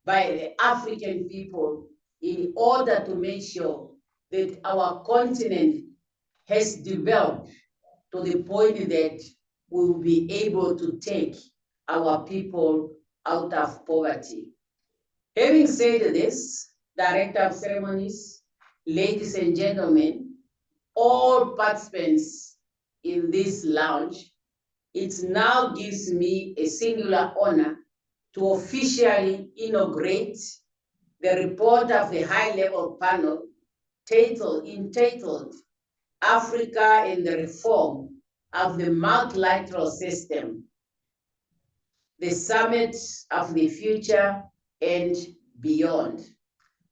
by the African people in order to make sure that our continent has developed to the point that we will be able to take our people out of poverty. Having said this, Director of Ceremonies, ladies and gentlemen, all participants in this lounge, it now gives me a singular honor to officially inaugurate the report of the high-level panel entitled Africa and the Reform of the Multilateral System, the Summit of the Future and Beyond.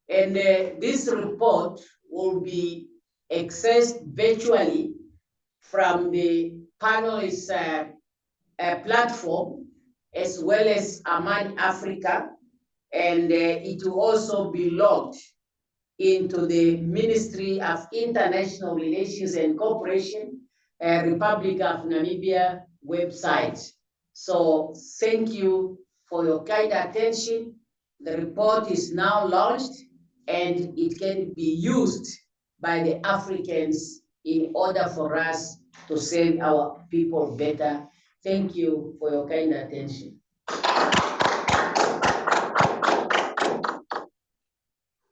And this report will be accessed virtually from the panelist platform, as well as Amani Africa, and it will also be logged into the Ministry of International Relations and Cooperation, Republic of Namibia website. So thank you for your kind attention. The report is now launched and it can be used by the Africans in order for us to serve our people better. Thank you for your kind attention.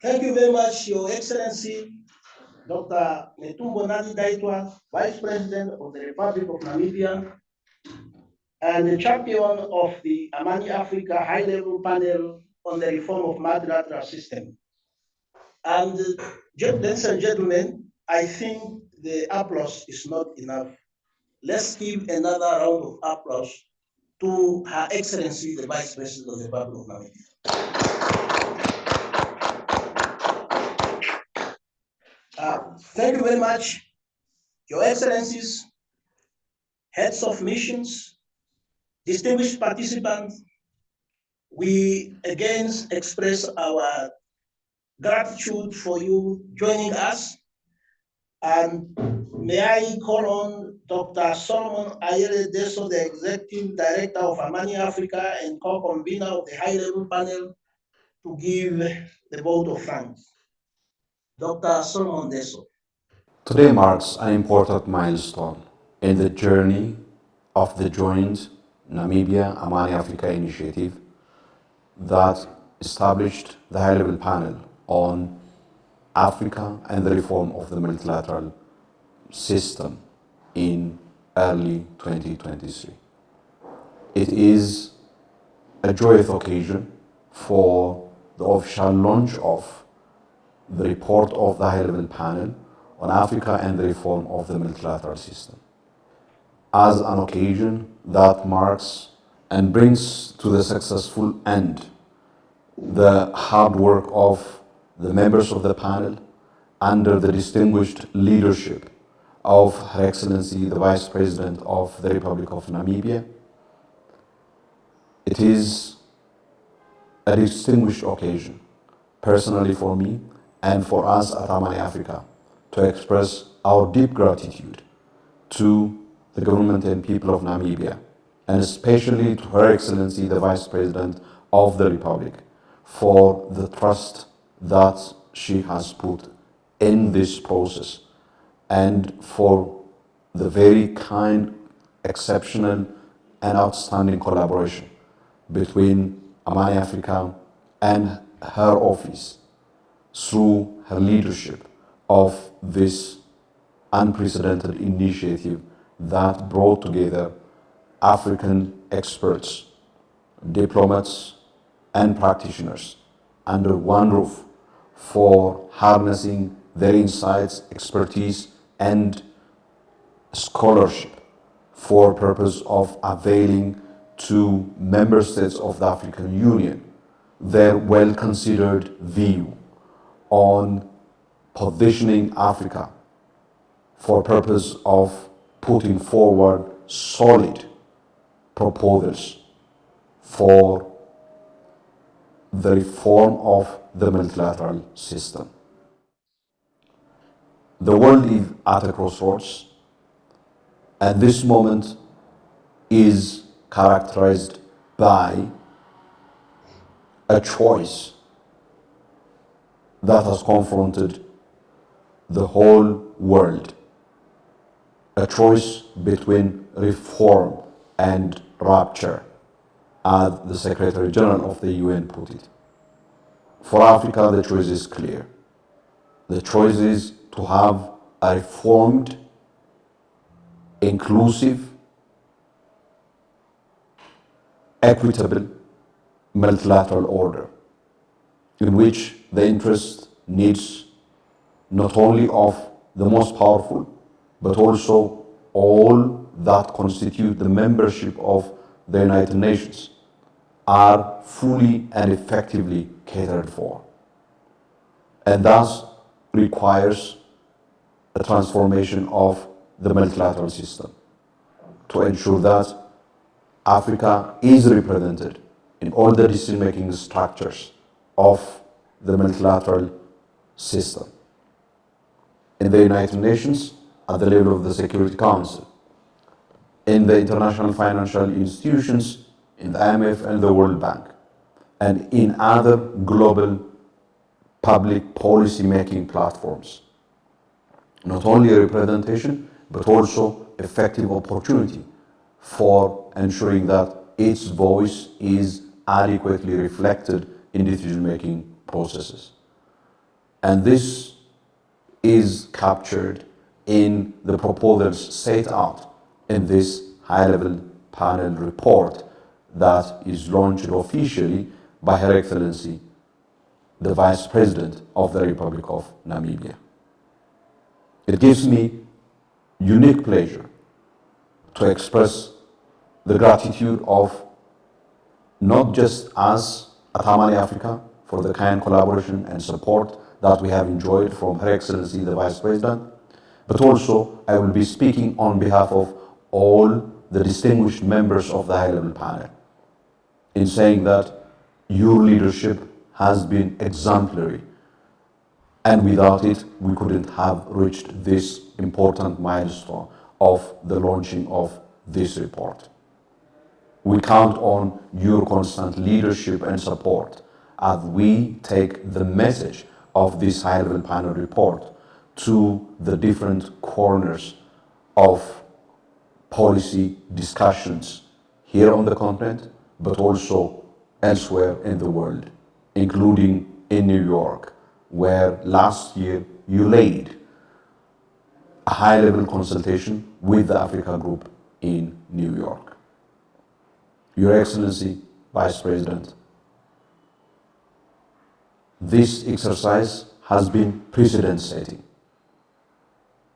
Thank you very much, Your Excellency, Dr. Netumbo Nandi-Ndaitwah, Vice President of the Republic of Namibia, and the champion of the Amani Africa high-level panel on the reform of multilateral system. And ladies and gentlemen, I think the applause is not enough. Let's give another round of applause to Her Excellency, the Vice President of the Republic of Namibia. Thank you very much, Your Excellencies, heads of missions, distinguished participants. We again express our gratitude for you joining us. And may I call on Dr. Solomon Ayere Deso, the Executive Director of Amani Africa and co-convener of the high-level panel, to give the vote of thanks. Dr. Solomon Deso. Today marks an important milestone in the journey of the joint Namibia-Amani Africa initiative that established the high-level panel on Africa and the reform of the multilateral system in early 2023. It is a joyous occasion for the official launch of the report of the high-level panel on Africa and the reform of the multilateral system, as an occasion that marks and brings to the successful end the hard work of the members of the panel under the distinguished leadership of Her Excellency, the Vice President of the Republic of Namibia. It is a distinguished occasion, personally for me and for us at Amani Africa, to express our deep gratitude to the government and people of Namibia, and especially to Her Excellency, the Vice President of the Republic, for the trust that she has put in this process and for the very kind, exceptional, and outstanding collaboration between Amani Africa and her office through her leadership of this unprecedented initiative that brought together African experts, diplomats, and practitioners under one roof for harnessing their insights, expertise, and scholarship for purpose of availing to member states of the African Union their well-considered view on positioning Africa for purpose of putting forward solid proposals for the reform of the multilateral system. The world is at a crossroads, and this moment is characterized by a choice that has confronted the whole world, a choice between reform and rupture, as the Secretary General of the UN put it. For Africa, the choice is clear. The choice is to have a reformed, inclusive, equitable, multilateral order in which the interest needs not only of the most powerful, but also all that constitute the membership of the United Nations are fully and effectively catered for, and thus requires a transformation of the multilateral system to ensure that Africa is represented in all the decision-making structures of the multilateral system, in the United Nations, at the level of the Security Council, in the international financial institutions, in the IMF and the World Bank, and in other global public policy-making platforms. Not only a representation, but also effective opportunity for ensuring that its voice is adequately reflected in decision-making processes. And this is captured in the proposals set out in this high-level panel report that is launched officially by Her Excellency, the Vice President of the Republic of Namibia. It gives me unique pleasure to express the gratitude of not just us at Amani Africa for the kind collaboration and support that we have enjoyed from Her Excellency the Vice President, but also I will be speaking on behalf of all the distinguished members of the high-level panel in saying that your leadership has been exemplary, and without it we couldn't have reached this important milestone of the launching of this report. We count on your constant leadership and support as we take the message of this high-level panel report to the different corners of policy discussions here on the continent, but also elsewhere in the world, including in New York, where last year you laid a high-level consultation with the Africa Group in New York. Your Excellency, Vice President, this exercise has been precedent-setting.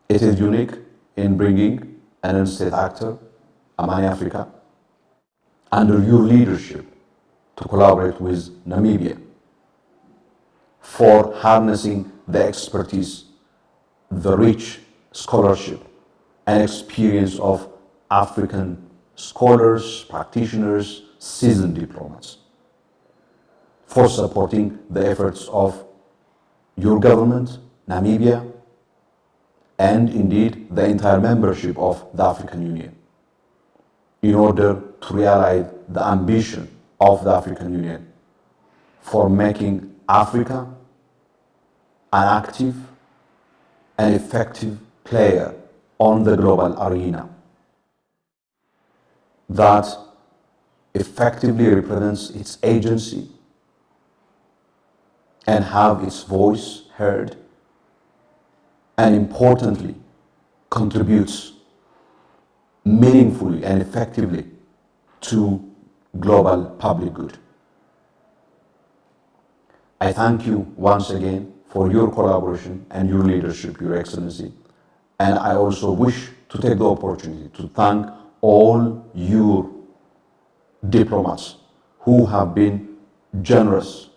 It is unique in bringing an unstate actor, Amani Africa, under your leadership to collaborate with Namibia for harnessing the expertise, the rich scholarship and experience of African scholars, practitioners, seasoned diplomats, for supporting the efforts of your government, Namibia, and indeed the entire membership of the African Union, in order to realize the ambition of the African Union for making Africa an active and effective player on the global arena that effectively represents its agency and have its voice heard, and importantly, contributes meaningfully and effectively to global public good. I thank you once again for your collaboration and your leadership, Your Excellency, and I also wish to take the opportunity to thank all your diplomats who have been generous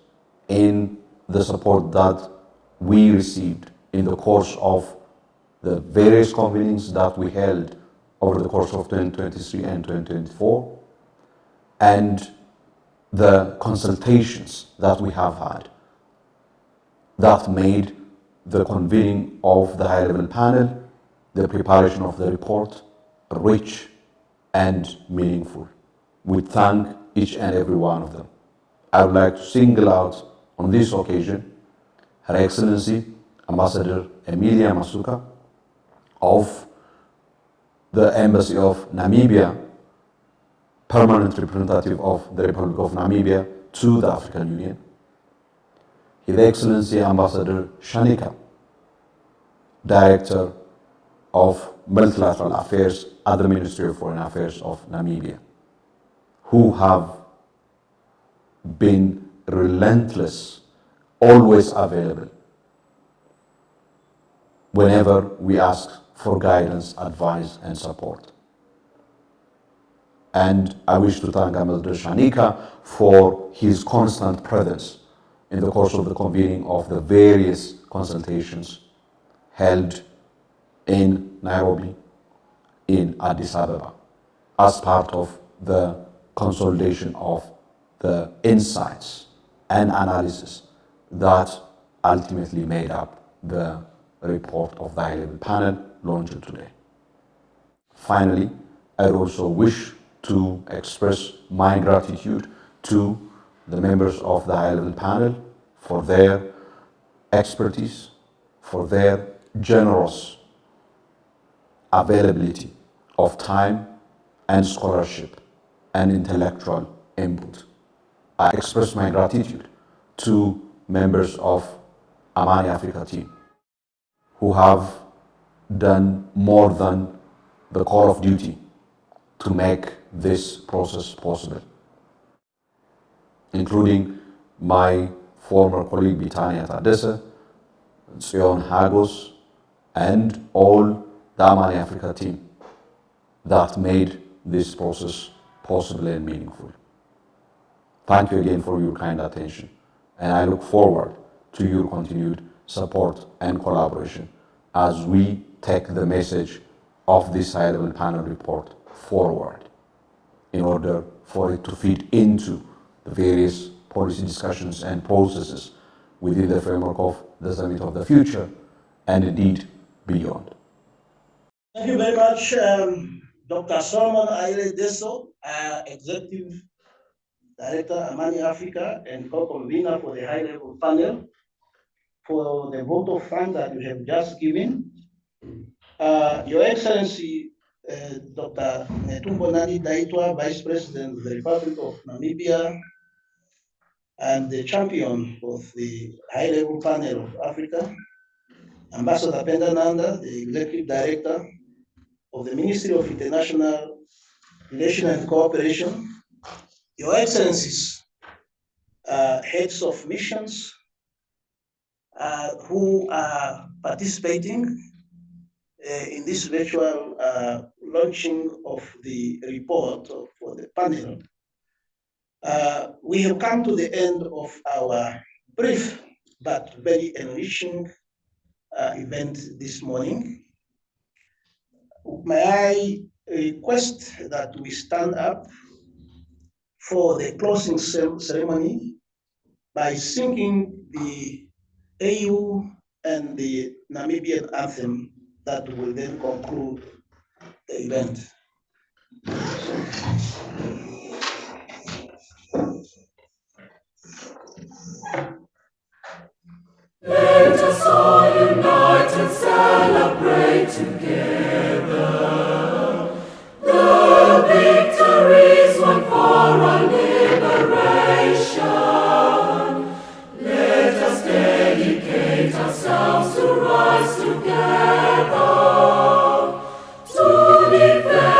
in the support that we received in the course of the various convenings that we held over the course of 2023 and 2024, and the consultations that we have had that made the convening of the high-level panel, the preparation of the report, rich and meaningful. We thank each and every one of them. I would like to single out on this occasion Her Excellency Ambassador Emilia Masuka of the Embassy of Namibia, permanent representative of the Republic of Namibia to the African Union, His Excellency Ambassador Shanika, Director of Multilateral Affairs at the Ministry of Foreign Affairs of Namibia, who have been relentless, always available whenever we ask for guidance, advice, and support. And I wish to thank Ambassador Shanika for his constant presence in the course of the convening of the various consultations held in Nairobi, in Addis Ababa, as part of the consolidation of the insights and analysis that ultimately made up the report of the high-level panel launched today. Finally, I also wish to express my gratitude to the members of the high-level panel for their expertise, for their generous availability of time and scholarship and intellectual input. I express my gratitude to members of Amani Africa team who have done more than the call of duty to make this process possible, including my former colleague Bitania Tadesse, Sion Hagos, and all the Amani Africa team that made this process possible and meaningful. Thank you again for your kind attention, and I look forward to your continued support and collaboration as we take the message of this high-level panel report forward in order for it to feed into the various policy discussions and processes within the framework of the Summit of the Future and indeed beyond. Thank you very much, Dr. Solomon Aile Deso, Executive Director, Amani Africa, and co-convener for the high-level panel, for the vote of thanks that you have just given. Your Excellency, Dr. Netumbo Nandi-Ndaitwah, Vice President of the Republic of Namibia, and the champion of the high-level panel of Africa, Ambassador Penda Nanda, the Executive Director of the Ministry of International Relations and Cooperation, Your Excellencies, heads of missions who are participating in this virtual launching of the report for the panel. We have come to the end of our brief but very enriching event this morning. May I request that we stand up for the closing ceremony by singing the AU and the Namibian anthem that will then conclude the event. Let us all unite and celebrate together the victories won for our liberation. Let us dedicate ourselves to rise together to defend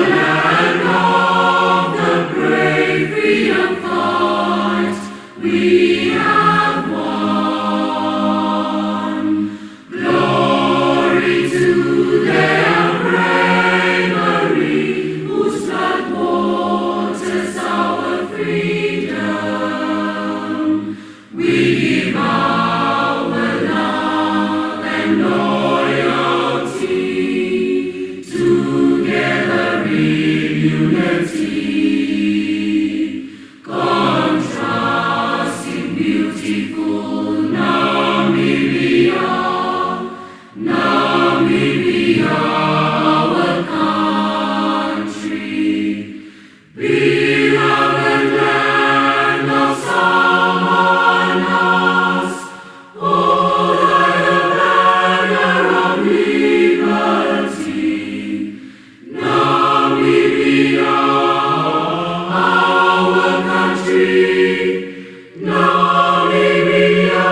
land of the brave freedom fight, we have won. Glory to their bravery, whose blood waters our freedom. We give our love and loyalty, together in unity, contrasting beautiful Namibia, Namibia, our country, beloved land of Samanas, hold high the banner of liberty, Namibia, our country, Namibia,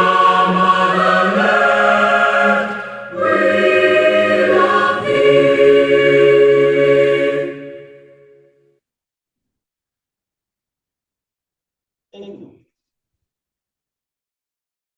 motherland, we love thee. Thank you.